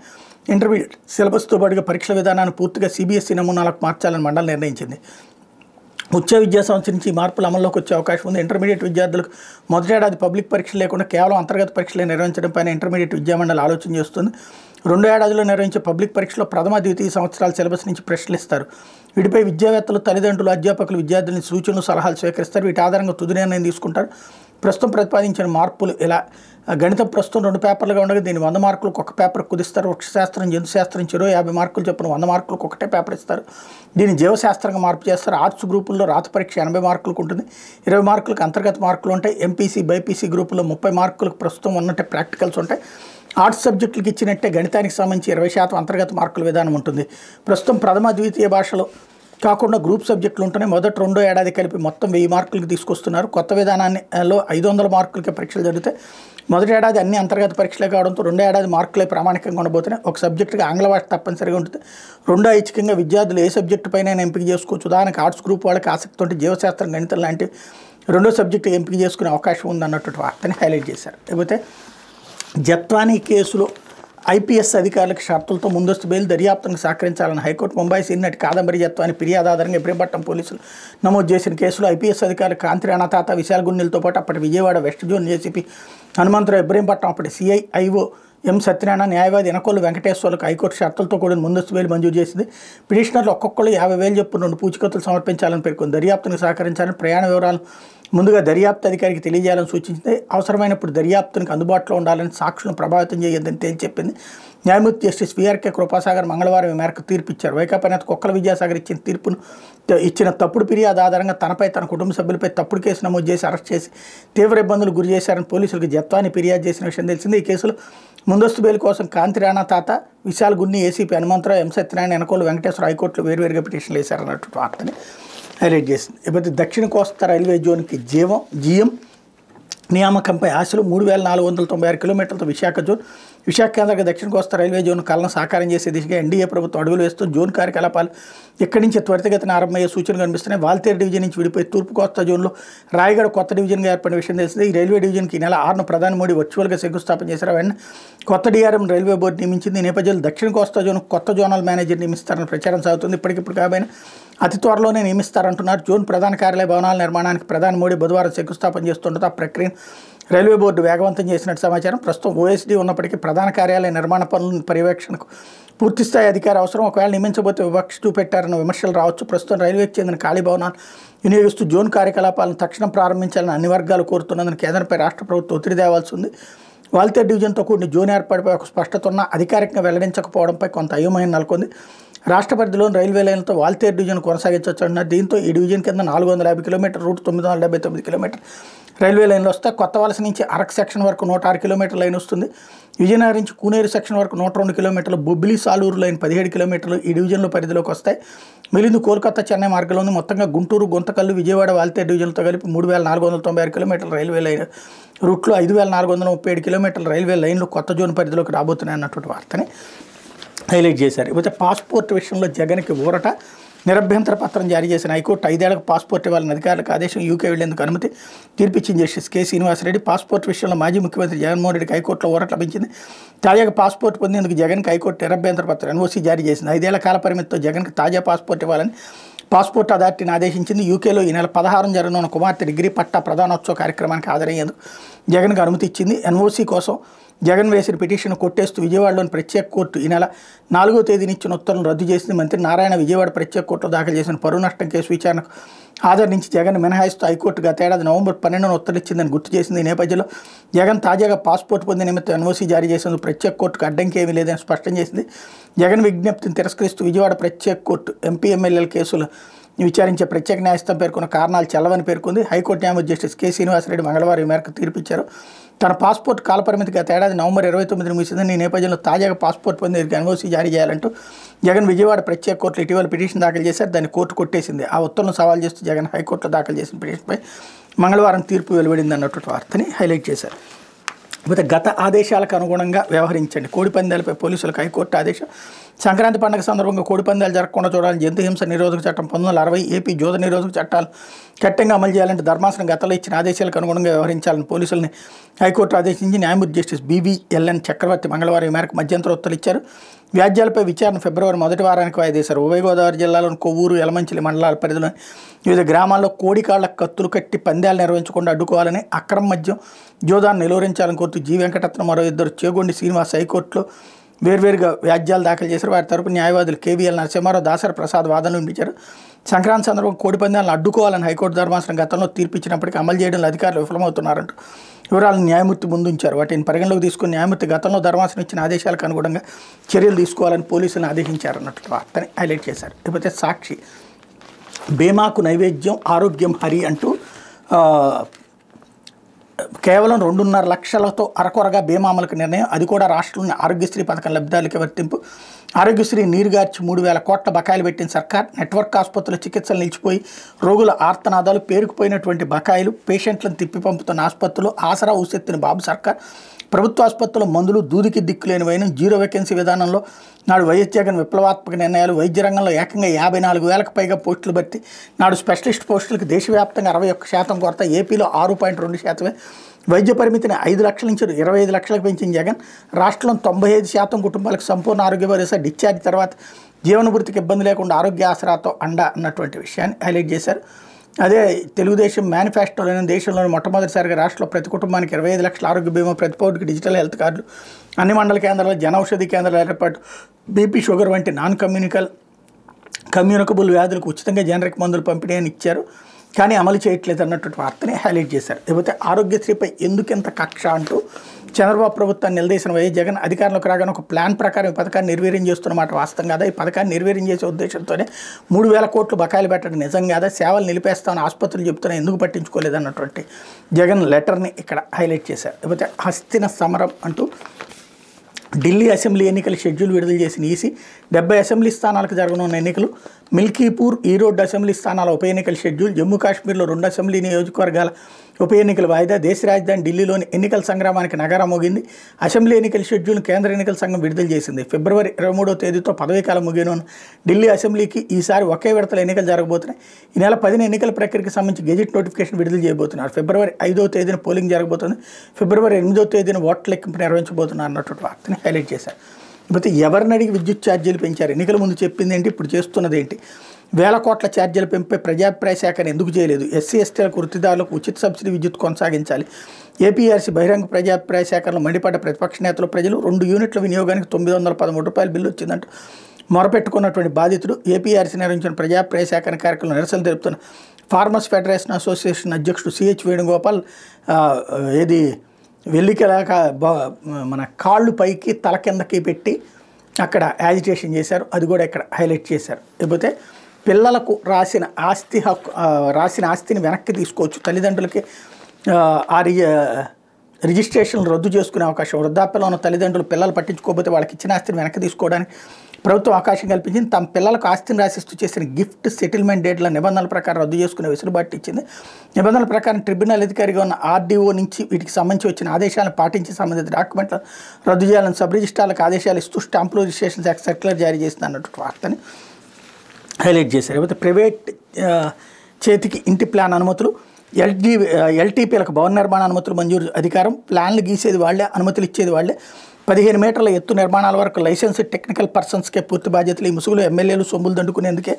ఇంటర్మీడియట్ సిలబస్తో పాటుగా పరీక్షల విధానాన్ని పూర్తిగా సిబిఎస్ఈ నమూనాలకు మార్చాలని మండలి నిర్ణయించింది. వచ్చే విద్యా సంవత్సరం నుంచి మార్పులు అమల్లోకి వచ్చే అవకాశం ఉంది. ఇంటర్మీడియట్ విద్యార్థులకు మొదటి ఏడాది పబ్లిక్ పరీక్షలు లేకుండా కేవలం అంతర్గత పరీక్షలే నిర్వహించడంపైన ఇంటర్మీడియట్ విద్యామండలి ఆలోచన చేస్తుంది. 2వ ఏడాదిలో నిర్వహించే పబ్లిక్ పరీక్షలో ప్రథమ, ద్వితీయ సంవత్సరాల సిలబస్ నుంచి ప్రశ్నలు ఇస్తారు. వీటిపై విద్యావేత్తలు, తల్లిదండ్రులు, అధ్యాపకులు, విద్యార్థులని సూచనలు, సలహాలు స్వీకరిస్తారు. వీటి ఆధారంగా తుది నిర్ణయం తీసుకుంటారు. ప్రస్తుతం ప్రతిపాదించిన మార్పులు ఇలా: గణితం ప్రస్తుతం 2 పేపర్లుగా ఉండగా దీన్ని 100 మార్కులకు ఒక పేపర్ కుదిస్తారు. వృక్షశాస్త్రం, జంతుశాస్త్రం 50 మార్కులు చొప్పున 100 మార్కులకు ఒకటే పేపర్ ఇస్తారు. దీన్ని జీవశాస్త్రంగా మార్పు చేస్తారు. ఆర్ట్స్ గ్రూపుల్లో రాత పరీక్ష 80 మార్కులకు ఉంటుంది. 20 మార్కులకు అంతర్గత మార్కులు ఉంటాయి. ఎంపీసీ, బైపీసీ గ్రూపుల్లో 30 మార్కులకు ప్రస్తుతం ఉన్నట్టే ప్రాక్టికల్స్ ఉంటాయి. ఆర్ట్స్ సబ్జెక్టులకు ఇచ్చినట్టే గణితానికి సంబంధించి 20% అంతర్గత మార్కుల విధానం ఉంటుంది. ప్రస్తుతం ప్రథమ, ద్వితీయ భాషలో కాకుండా గ్రూప్ సబ్జెక్టులు ఉంటేనే మొదటి 2వ ఏడాది కలిపి మొత్తం 1000 మార్కులకి తీసుకొస్తున్నారు. కొత్త విధానాల్లో 500 మార్కులకే పరీక్షలు జరుగుతాయి. మొదటి ఏడాది అన్ని అంతర్గత పరీక్షలే కావడంతో 2వ ఏడాది మార్కులే ప్రామాణికంగా ఉండబోతున్నాయి. ఒక సబ్జెక్టుగా ఆంగ్ల భాష తప్పనిసరిగా ఉంటుంది. రెండో ఐచ్ఛికంగా విద్యార్థులు ఏ సబ్జెక్టు పైన ఎంపిక చేసుకోవచ్చు. ఉదాహరణకు ఆర్ట్స్ గ్రూప్ వాళ్ళకి ఆసక్తి ఉంటే జీవశాస్త్రం, గణితం లాంటి రెండో సబ్జెక్టు ఎంపిక చేసుకునే అవకాశం ఉందన్నటువంటి వార్తని హైలైట్ చేశారు. లేకపోతే జత్వానీ కేసులో ఐపీఎస్ అధికారులకు షరతులతో ముందస్తు బెయిల్, దర్యాప్తునికి సహకరించాలని హైకోర్టు ముంబై సీనియర్ కాదంబరి జత్వానీ ఫిర్యాదు ఆధారంగా ఇబ్రహీంపట్నం పోలీసులు నమోదు చేసిన కేసులో ఐపీఎస్ అధికారులు కాంతి రాణాతాత, విశాల్ గున్నెలతో పాటు అప్పటి Vijayawada west zone ACP Hanumantharao, Ibrahimpatnam అప్పటి సిఐఐఓ ఎం సత్యనారాయణ, న్యాయవాది ఎనకొల్లు వెంకటేశ్వర్లకు హైకోర్టు షరతులతో కూడిన ముందస్తు బెయిల్ మంజూరు చేసింది. పిటిషనర్లు ఒక్కొక్కరు 50,000 చొప్పున 2 పూచికత్తులు సమర్పించాలని పేర్కొంది. దర్యాప్తునికి సహకరించాలని, ప్రయాణ వివరాలు ముందుగా దర్యాప్తు అధికారికి తెలియజేయాలని సూచించింది. అవసరమైనప్పుడు దర్యాప్తునికి అందుబాటులో ఉండాలని, సాక్షులను ప్రభావితం చేయొద్దని తేల్చి చెప్పింది. న్యాయమూర్తి జస్టిస్ వీఆర్కే కృపాసాగర్ మంగళవారం ఈ మేరకు తీర్పు ఇచ్చారు. వైకాపా నేత కుక్కల విద్యాసాగర్ ఇచ్చిన తప్పుడు ఫిర్యాదు ఆధారంగా తనపై, తన కుటుంబ సభ్యులపై తప్పుడు కేసు నమోదు చేసి అరెస్ట్ చేసి తీవ్ర ఇబ్బందులు గురి చేశారని పోలీసులకు జత్వానీ ఫిర్యాదు చేసిన విషయం తెలిసింది. ఈ కేసులో ముందస్తు బెయిల్ కోసం కాంతి రాణా తాత, విశాల్ గున్ని, ఏసీపీ హనుమంతరావు, ఎం సత్యనారాయణ, ఎనకోలు వెంకటేశ్వర హైకోర్టులో వేరువేరుగా పిటిషన్లు వేశారన్నట్టు వార్తని హైలైట్ చేసింది. ఇకపోతే దక్షిణ కోస్తా రైల్వే జోన్కి జీఎం నియామకంపై ఆశలు 3496 కిలోమీటర్లతో విశాఖ కేంద్రంగా దక్షిణ కోస్తా రైల్వే జోన్ కలను సాకారం చేసే దిశగా ఎన్డీఏ ప్రభుత్వం అడుగులు వేస్తూ జోన్ కార్యకలాపాలు ఇక్కడి నుంచి త్వరితగతిన ఆరంభమయ్యే సూచనలు కనిపిస్తున్నాయి. వాల్తేరు డివిజన్ నుంచి విడిపోయి తూర్పు కోస్తా జోన్లో రాయగఢ కొత్త డివిజన్గా ఏర్పడిన విషయం తెలిసింది. ఈ రైల్వే డివిజన్కి ఈ నెల 6న ప్రధాని మోడీ వర్చువల్గా శంకుస్థాపన చేశారు. వెంటనే కొత్త డిఆర్ఎం రైల్వే బోర్డు నియమించింది. ఈ నేపథ్యంలో దక్షిణ కోస్తా జోన్ కొత్త జోనల్ మేనేజర్ నియమిస్తారని ప్రచారం సాగుతుంది. ఇప్పటికిప్పుడు కాబోయిన అతి త్వరలోనే నియమిస్తారంటున్నారు. జోన్ ప్రధాన కార్యాలయ భవనాల నిర్మాణానికి ప్రధాని మోడీ బుధవారం శంకుస్థాపన చేస్తుండటం ఆ ప్రక్రియను రైల్వే బోర్డు వేగవంతం చేసినట్టు సమాచారం. ప్రస్తుతం ఓఎస్డీ ఉన్నప్పటికీ ప్రధాన కార్యాలయ నిర్మాణ పనుల పర్యవేక్షణకు పూర్తిస్థాయి అధికారి అవసరం. ఒకవేళ నియమించబోతే వివక్ష చూపెట్టారన్న విమర్శలు రావచ్చు. ప్రస్తుతం రైల్వేకి చెందిన ఖాళీ భవనాలు వినియోగిస్తూ జోన్ కార్యకలాపాలను తక్షణం ప్రారంభించాలని అన్ని వర్గాలు కోరుతున్నందున కేంద్రంపై రాష్ట్ర ప్రభుత్వం ఒత్తిడి తేవాల్సి ఉంది. వాల్తేరు డివిజన్తో కూడిన జోన్ ఏర్పాటుపై ఒక స్పష్టత ఉన్న అధికారికంగా వెల్లడించకపోవడంపై కొంత అయోమయం నెలకొంది. రాష్ట్ర పరిధిలోని రైల్వే లైన్లతో వాల్తేరు డివిజన్ కొనసాగించవచ్చు అన్నారు. దీంతో ఈ డివిజన్ కింద 450 కిలోమీటర్ రూట్ 979 కిలోమీటర్ రైల్వే లైన్లు వస్తాయి. కొత్త వలస నుంచి అరకు సెక్షన్ వరకు 106 కిలోమీటర్ లైన్ వస్తుంది. విజయనగరం నుంచి కూనేరు సెక్షన్ వరకు 102 కిలోమీటర్లు, బొబ్బిలి సాలూరు లైన్ 17 కిలోమీటర్లు ఈ డివిజన్లో పరిధిలోకి వస్తాయి. మిలిందు కోల్కతా చెన్నై మార్గంలో ఉంది. మొత్తంగా గుంటూరు, గుంతకల్లు, విజయవాడ, వాల్తేరు డివిజన్లతో కలిపి 3496 కిలోమీటర్ల రైల్వే లైన్ రూట్లో 5437 కిలోమీటర్ల రైల్వే లైన్లు కొత్త జోన్ పరిధిలోకి రాబోతున్నాయి అన్నటువంటి వార్తని హైలైట్ చేశారు. ఇకపోతే పాస్పోర్ట్ విషయంలో జగన్కి ఊరట. నిరభ్యంతర పత్రం జారీ చేసిన హైకోర్టు 5 ఏళ్లకు పాస్పోర్ట్ ఇవ్వాలని అధికారులకు ఆదేశం. యూకే వెళ్లేందుకు అనుమతి. తీర్పిచ్చిన జస్టిస్ కె శ్రీనివాసరెడ్డి. పాస్పోర్ట్ విషయంలో మాజీ ముఖ్యమంత్రి జగన్మోహన్ రెడ్డికి హైకోర్టులో ఊరట లభించింది. తాజాగా పాస్పోర్ట్ పొందేందుకు జగన్కి హైకోర్టు నిరభ్యంతర పత్రం ఎన్ఓసీ జారీ చేసింది. 5 ఏళ్ల కాల పరిమితితో జగన్కి తాజా పాస్పోర్ట్ ఇవ్వాలని పాస్పోర్ట్ అథారిటీని ఆదేశించింది. యూకేలో ఈ నెల 16న జరగనున్న కుమార్తె డిగ్రీ పట్టా ప్రధానోత్సవ కార్యక్రమానికి హాజరయ్యేందుకు జగన్కి అనుమతి ఇచ్చింది. ఎన్ఓసీ కోసం జగన్ వేసిన పిటిషన్ కొట్టేస్తూ విజయవాడలోని ప్రత్యేక కోర్టు ఈ నెల 4వ తేదీని ఇచ్చిన ఉత్తర్వులను రద్దు చేసింది. మంత్రి నారాయణ విజయవాడ ప్రత్యేక కోర్టులో దాఖలు చేసిన పరువు నష్టం కేసు విచారణకు హాజరు నుంచి జగన్ మినహాయిస్తూ హైకోర్టు గత ఏడాది నవంబర్ 12న ఉత్తర్వులు ఇచ్చిందని గుర్తు చేసింది. ఈ నేపథ్యంలో జగన్ తాజాగా పాస్పోర్ట్ పొందే నిమిత్తం ఎన్ఓసీ జారీ చేసేందుకు ప్రత్యేక కోర్టుకు అడ్డంకి ఏమీ లేదని స్పష్టం చేసింది. జగన్ విజ్ఞప్తిని తిరస్కరిస్తూ విజయవాడ ప్రత్యేక కోర్టు ఎంపీ ఎమ్మెల్యేల కేసులు విచారించే ప్రత్యేక న్యాయస్థానం పేర్కొన్న కారణాలు చెల్లవని పేర్కొంది. హైకోర్టు న్యాయమూర్తి జస్టిస్ కె శ్రీనివాసరెడ్డి మంగళవారం ఈ మేరకు తీర్పిచ్చారు. తన పాస్పోర్ట్ కాలపరిమితి గత ఏడాది నవంబర్ 29న ముగిసిందని. ఈ నేపథ్యంలో తాజాగా పాస్పోర్ట్ పొందేందుకు ఎన్ఓసీ జారీ చేయాలంటూ జగన్ విజయవాడ ప్రత్యేక కోర్టులో ఇటీవల పిటిషన్ దాఖలు చేశారు. దాన్ని కోర్టు కొట్టేసింది. ఆ ఉత్తర్వులను సవాల్ చేస్తూ జగన్ హైకోర్టులో దాఖలు చేసిన పిటిషన్పై మంగళవారం తీర్పు వెలువడింది అన్నటువంటి వార్తని హైలైట్ చేశారు. అయితే గత ఆదేశాలకు అనుగుణంగా వ్యవహరించండి. కోడిపందాలపై పోలీసులకు హైకోర్టు ఆదేశం. సంక్రాంతి పండుగ సందర్భంగా కోడిపందాలు జరగకుండా చూడాలని జంతు హింస నిరోధక చట్టం 1960, ఏపీ జోద నిరోధక చట్టాలు కఠినంగా అమలు చేయాలంటే ధర్మాసనం గతంలో ఇచ్చిన ఆదేశాలకు అనుగుణంగా వ్యవహరించాలని పోలీసుల్ని హైకోర్టు ఆదేశించి న్యాయమూర్తి జస్టిస్ బీవీఎల్ఎన్ చక్రవర్తి మంగళవారం ఈ మేరకు మధ్యంతర ఉత్తర్వులు ఇచ్చారు. వ్యాజ్యాలపై విచారణ ఫిబ్రవరి మొదటి వారానికి వాయిదేశారు. ఉభయ గోదావరి జిల్లాలోని కొవ్వూరు, యలమంచిలి మండలాల పరిధిలోని వివిధ గ్రామాల్లో కోడికాళ్లకు కత్తులు కట్టి పందాలు నిర్వహించకుండా అడ్డుకోవాలని, అక్రమ మద్యం జోదాన్ని నిలువరించాలని కోరుతూ జి వెంకటరత్నం మరో ఇద్దరు చేగొండి శ్రీనివాస్ హైకోర్టులో వేర్వేరుగా వ్యాజ్యాలు దాఖలు చేశారు. వారి తరపున న్యాయవాదులు కేవీఎల్ నరసింహారావు, దాసరి ప్రసాద్ వాదనలు వినిపించారు. సంక్రాంతి సందర్భంగా కోడి పందాలను అడ్డుకోవాలని హైకోర్టు ధర్మాసనం గతంలో తీర్పిచ్చినప్పటికీ అమలు చేయడంలో అధికారులు విఫలమవుతున్నారంటూ వివరాలను న్యాయమూర్తి ముందుంచారు. వాటిని పరిగణలోకి తీసుకుని న్యాయమూర్తి గతంలో ధర్మాసనం ఇచ్చిన ఆదేశాలకు అనుగుణంగా చర్యలు తీసుకోవాలని పోలీసులను ఆదేశించారన్నట్టు వార్తని హైలైట్ చేశారు. ఇకపోతే సాక్షి బీమాకు నైవేద్యం ఆరోగ్యం హరి అంటూ కేవలం 2.5 లక్షలతో అరకొరగా బీమా అమలుకు నిర్ణయం. అది కూడా రాష్ట్రంలోని ఆరోగ్యశ్రీ పథకం లబ్ధిదారులకి వర్తింపు. ఆరోగ్యశ్రీ నీరుగార్చి 3000 కోట్ల బకాయిలు పెట్టిన సర్కార్. నెట్వర్క్ ఆసుపత్రుల చికిత్సలు నిలిచిపోయి రోగుల ఆర్తనాదాలు, పేరుకుపోయినటువంటి బకాయిలు, పేషెంట్లను తిప్పి పంపుతున్న ఆసుపత్రులు, ఆసరా ఊసెత్తిన బాబు సర్కార్. ప్రభుత్వ ఆసుపత్రుల్లో మందులు దూదికి దిక్కులేని వైనం. జీరో వేకెన్సీ విధానంలో నాడు వైఎస్ జగన్ విప్లవాత్మక నిర్ణయాలు. వైద్య రంగంలో ఏకంగా 54,000కు పైగా పోస్టులు భర్తీ. నాడు స్పెషలిస్ట్ పోస్టులకు దేశవ్యాప్తంగా 61% కొరత. ఏపీలో 6.2%. వైద్య పరిమితిని 5 లక్షల నుంచి 25 లక్షలకు పెంచిన జగన్. రాష్ట్రంలో 95% కుటుంబాలకు సంపూర్ణ ఆరోగ్య భరోసా. డిశ్చార్జ్ తర్వాత జీవనభృతికి ఇబ్బంది లేకుండా ఆరోగ్య ఆసరాతో అండ అన్నటువంటి విషయాన్ని హైలైట్ చేశారు. అదే తెలుగుదేశం మేనిఫెస్టోలోని దేశంలోని మొట్టమొదటిసారిగా రాష్ట్రంలో ప్రతి కుటుంబానికి 25 లక్షల ఆరోగ్య బీమా, ప్రతి పౌరుడికి డిజిటల్ హెల్త్ కార్డులు, అన్ని మండల కేంద్రాల్లో జనౌషధి కేంద్రాల ఏర్పాటు, బీపీ, షుగర్ వంటి నాన్ కమ్యూనికబుల్ వ్యాధులకు ఉచితంగా జనరిక్ మందులు పంపిణీ అని ఇచ్చారు. కానీ అమలు చేయట్లేదు అన్నటువంటి వార్తని హైలైట్ చేశారు. లేకపోతే ఆరోగ్యశ్రీపై ఎందుకెంత కక్ష అంటూ చంద్రబాబు ప్రభుత్వాన్ని నిలదీసిన వైఎస్ జగన్ అధికారంలోకి రాగానే ఒక ప్లాన్ ప్రకారం ఈ పథకాన్ని నిర్వీర్యం చేస్తున్నమాట వాస్తవం కాదా? ఈ పథకాన్ని నిర్వీర్యం చేసే ఉద్దేశంతోనే 3000 కోట్లు బకాయిలు పెట్టడం నిజం కాదా? సేవలు నిలిపేస్తామని ఆసుపత్రులు చెప్తున్నా ఎందుకు పట్టించుకోలేదు అన్నటువంటి జగన్ లెటర్ని ఇక్కడ హైలైట్ చేశారు. లేకపోతే హస్తిన సమరం అంటూ ఢిల్లీ అసెంబ్లీ ఎన్నికల షెడ్యూల్ విడుదల చేసిన ఈసీ 70 అసెంబ్లీ స్థానాలకు జరగనున్న ఎన్నికలు, మిల్కీపూర్, ఈరోడ్ అసెంబ్లీ స్థానాల ఉప ఎన్నికల షెడ్యూల్, జమ్మూ కాశ్మీర్లో 2 అసెంబ్లీ నియోజకవర్గాల ఉప ఎన్నికల వాయిదా, దేశ రాజధాని ఢిల్లీలోని ఎన్నికల సంగ్రామానికి నగారా మోగింది. అసెంబ్లీ ఎన్నికల షెడ్యూల్ను కేంద్ర ఎన్నికల సంఘం విడుదల చేసింది. ఫిబ్రవరి 23వ తేదీతో పదవీకాలం ముగియనున్న ఢిల్లీ అసెంబ్లీకి ఈసారి ఒకే విడతల ఎన్నికలు జరగబోతున్నాయి. ఈ నెల 10న ఎన్నికల ప్రక్రియకు సంబంధించి గెజిట్ నోటిఫికేషన్ విడుదల చేయబోతున్నారు. ఫిబ్రవరి 5వ తేదీన పోలింగ్ జరగబోతుంది. ఫిబ్రవరి 8వ తేదీన ఓట్ల లెక్కింపు నిర్వహించబోతున్నారు అన్నటువంటి వార్తని హైలైట్ చేశారు. ఇకపోతే ఎవరిని అడిగి విద్యుత్ ఛార్జీలు పెంచారు, ఎన్నికల ముందు చెప్పింది ఏంటి, ఇప్పుడు చేస్తున్నది ఏంటి, వేల కోట్ల ఛార్జీల పెంపై ప్రజాభిప్రాయ సేకరణ ఎందుకు చేయలేదు, ఎస్సీ ఎస్టీలకు వృత్తిదారులకు ఉచిత సబ్సిడీ విద్యుత్ కొనసాగించాలి, ఏపీఆర్సీ బహిరంగ ప్రజాభిప్రాయ సేకరణలో మండిపడ్డ ప్రతిపక్ష నేతలు ప్రజలు, 2 యూనిట్ల వినియోగానికి 913 రూపాయల బిల్లు వచ్చిందంటూ మొరపెట్టుకున్నటువంటి బాధితుడు, ఏపీఆర్సీ నిర్వహించిన ప్రజాభిప్రాయ సేకరణ కార్యక్రమంలో నిరసన తెలుపుతున్న ఫార్మర్స్ ఫెడరేషన్ అసోసియేషన్ అధ్యక్షుడు సిహెచ్ వేణుగోపాల్ ఏది వెల్లికలాక మన కాళ్ళు పైకి తల కిందకి పెట్టి అక్కడ యాజిటేషన్ చేశారు. అది కూడా ఇక్కడ హైలైట్ చేశారు. లేకపోతే పిల్లలకు రాసిన ఆస్తిని వెనక్కి తీసుకోవచ్చు, తల్లిదండ్రులకి రిజిస్ట్రేషన్లు రద్దు చేసుకునే అవకాశం, వృద్ధాప్యంలో ఉన్న తల్లిదండ్రులు పిల్లలు పట్టించుకోకపోతే వాళ్ళకి ఇచ్చిన ఆస్తిని వెనక్కి తీసుకోవడానికి ప్రభుత్వం అవకాశం కల్పించింది. తమ పిల్లలకు ఆస్తిని రాసిస్తూ చేసిన గిఫ్ట్ సెటిల్మెంట్ డేట్ల నిబంధనల ప్రకారం రద్దు చేసుకునే వెసులుబాటు ఇచ్చింది. నిబంధనల ప్రకారం ట్రిబ్యునల్ అధికారిగా ఉన్న ఆర్డీఓ నుంచి వీటికి సంబంధించి వచ్చిన ఆదేశాలను పాటించి సంబంధిత డాక్యుమెంట్లను రద్దు చేయాలని సబ్ రిజిస్ట్రార్లకు ఆదేశాలు ఇస్తూ స్టాంపులు రిజిస్ట్రేషన్ సర్క్యులర్ జారీ చేసింది అన్నట్టు వార్తని హైలైట్ చేశారు. లేకపోతే ప్రైవేట్ చేతికి ఇంటి ప్లాన్ అనుమతులు, ఎల్టీపీలకు భవన నిర్మాణ అనుమతులు మంజూరు అధికారం, ప్లాన్లు గీసేది వాళ్లే, అనుమతులు ఇచ్చేది వాళ్లే, 15 మీటర్ల ఎత్తు నిర్మాణాల వరకు లైసెన్స్ టెక్నికల్ పర్సన్స్కే పూర్తి బాధ్యతలు, ఈ ముసుగులు ఎమ్మెల్యేలు సొమ్ములు దండుకునేందుకే,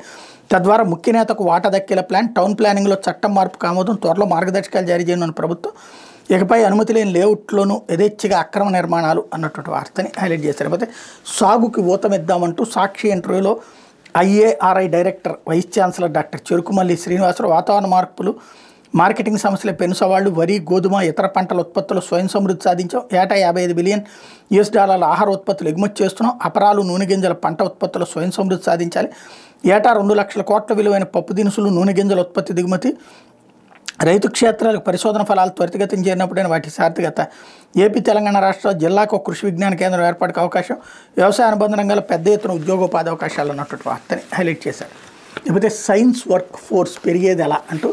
తద్వారా ముఖ్య నేతకు వాటా దక్కేలా ప్లాన్, టౌన్ ప్లానింగ్లో చట్టం మార్పుకు ఆమోదం, త్వరలో మార్గదర్శకాలు జారీ చేయనున్న ప్రభుత్వం, ఇకపై అనుమతి లేని లేఅవుట్లోనూ యథేచ్ఛగా అక్రమ నిర్మాణాలు అన్నటువంటి వార్తని హైలైట్ చేశారు. లేకపోతే సాగుకి ఊతమిద్దామంటూ సాక్షి ఇంటర్వ్యూలో IARI director vice chancellor doctor Cherukumalli Srinivasarao వాతావరణ మార్పులు, మార్కెటింగ్ సమస్యల పెను సవాళ్లు, వరి, గోధుమ, ఇతర పంటల ఉత్పత్తులు స్వయం సమృద్ధి సాధించాం, ఏటా $55 బిలియన్ ఆహార ఉత్పత్తులు ఎగుమతి చేస్తున్నాం, అపరాలు, నూనె గింజల పంట ఉత్పత్తులు స్వయం సమృద్ధి సాధించాలి, ఏటా 2 లక్షల కోట్ల విలువైన పప్పు దినుసులు, నూనె గింజల ఉత్పత్తి దిగుమతి, రైతు క్షేత్రాలకు పరిశోధన ఫలాలు త్వరితగతిన చేరినప్పుడైనా వాటి సార్థకత, ఏపీ తెలంగాణ రాష్ట్రాల్లో జిల్లాకు కృషి విజ్ఞాన కేంద్రం ఏర్పాటుకు అవకాశం, వ్యవసాయ అనుబంధ రంగాల్లో పెద్ద ఎత్తున ఉద్యోగోపాధి అవకాశాలు అన్నటువంటి వార్తని హైలైట్ చేశారు. లేకపోతే సైన్స్ వర్క్ ఫోర్స్ పెరిగేది ఎలా అంటూ,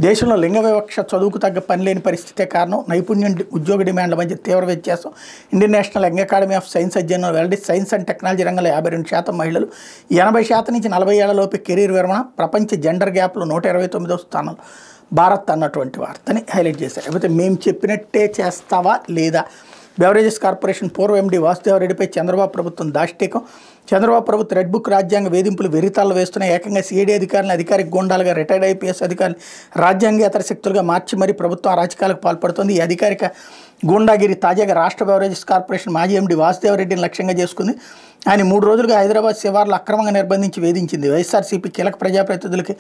దేశంలో లింగ వివక్ష, చదువుకు తగ్గ పని లేని పరిస్థితే కారణం, నైపుణ్యం ఉద్యోగ డిమాండ్ల మధ్య తీవ్ర వ్యత్యాసం, Indian national young academy of science అధ్యయనం వెల్లడి, సైన్స్ అండ్ టెక్నాలజీ రంగంలో 52% మహిళలు, 80% నుంచి 40 ఏళ్లలోపు కెరీర్ విరమణ, ప్రపంచ జెండర్ గ్యాప్లో 129వ స్థానం భారత్ అన్నటువంటి వార్తని హైలైట్ చేశారు. లేకపోతే మేము చెప్పినట్టే చేస్తావా లేదా, బెవరేజెస్ కార్పొరేషన్ పూర్వ ఎండీ వాసుదేవరెడ్డిపై చంద్రబాబు ప్రభుత్వం దాష్టీకం, చంద్రబాబు ప్రభుత్వం రెడ్ బుక్ రాజ్యాంగ వేధింపులు వెర్రితాళ్ళు వేస్తున్నాయి, ఏకంగా సిఐడి అధికారులను అధికారిక గూండాలుగా, రిటైర్డ్ ఐపీఎస్ అధికారులు రాజ్యాంగేతర శక్తులుగా మార్చి మరీ ప్రభుత్వం అరాచకాలకు పాల్పడుతోంది. ఈ అధికారిక గూండాగిరి తాజాగా రాష్ట్ర బెవరేజెస్ కార్పొరేషన్ మాజీ ఎండీ వాసుదేవరెడ్డిని లక్ష్యంగా చేసుకుంది. ఆయన 3 రోజులుగా హైదరాబాద్ శివార్లు అక్రమంగా నిర్బంధించి వేధించింది. వైఎస్ఆర్సీపీ కీలక ప్రజాప్రతినిధులకి